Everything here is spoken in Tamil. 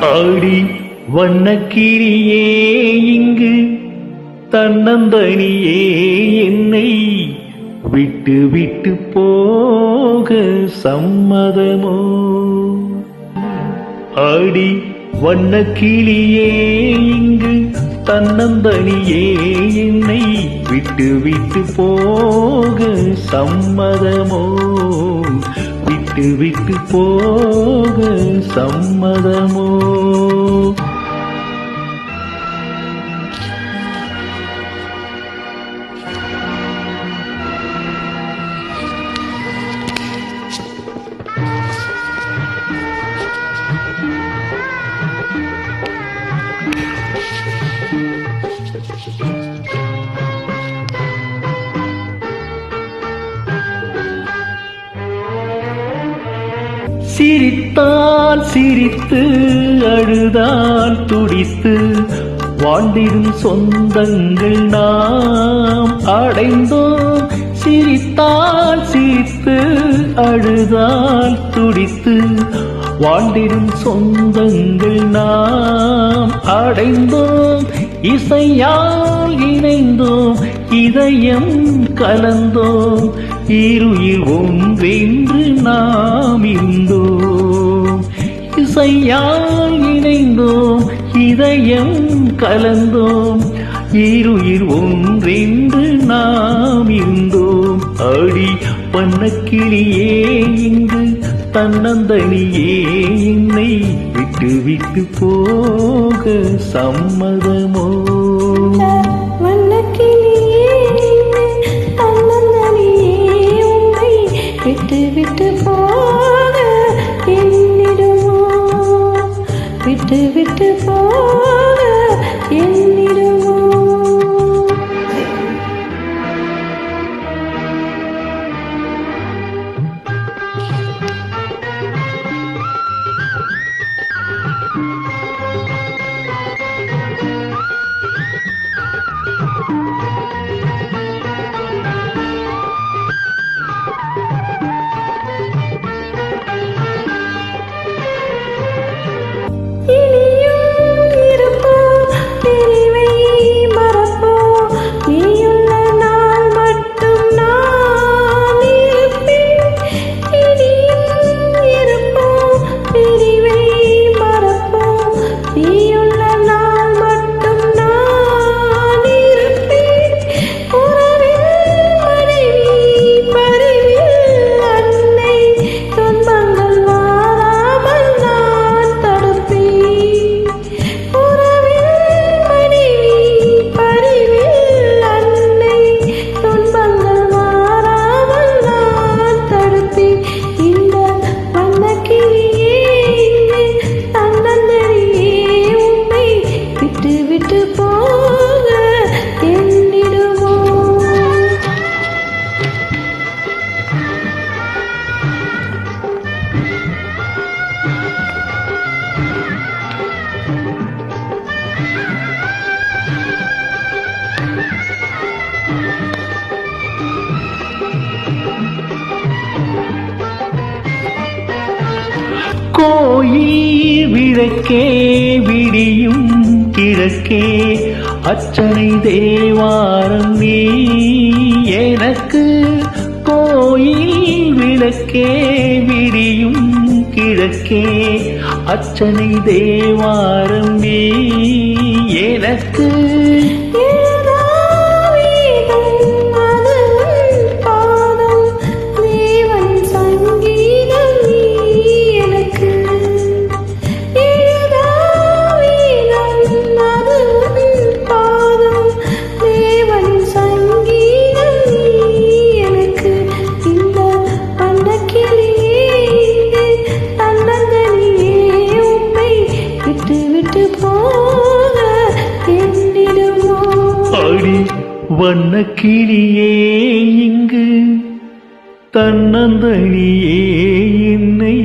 ஆடி வண்ணக்கிரியே இங்கு தன்னந்தனியே என்னை விட்டு விட்டு போக சம்மதமோ? ஆடி வண்ணக்கிளியே இங்கு தன்னந்தனியே என்னை விட்டு விட்டு போக சம்மதமோ? விட்டு விட்டு போக சம்மதமோ? சிரித்தால் சிரித்து அழுதால் துடித்து வாழ்ந்திடும் சொந்தங்கள் நாம் அடைந்தோம். சிரித்தால் சிரித்து அழுதால் துடித்து வாழ்ந்திடும் சொந்தங்கள் நாம் அடைந்தோம். இசையால் இணைந்தோம், இதயம் கலந்தோம், இருயிர் ஒன்றென்று நாம் இருந்தோம். இசையால் இணைந்தோம், இதயம் கலந்தோம், இருயிர் ஒன்றென்று நாம் இருந்தோம். ஆடி வண்ணக்கிளியே இங்கு தன்னந்தனியே என்னை விட்டு விட்டு போக சம்மதமோ? விட்டு விட்டு போக என்னிடுமோ? விட்டு விட்டு போக என்னிடுமோ? கோயில் விளக்கே விடியும் கிழக்கே அச்சனை தேவாரம் நீ எனக்கு. கோயில் விளக்கே விடியும் கிழக்கே அச்சனை தேவாரம் நீ எனக்கு. வண்ணக்கிளியே இங்கு தன்னந்தனியே என்னை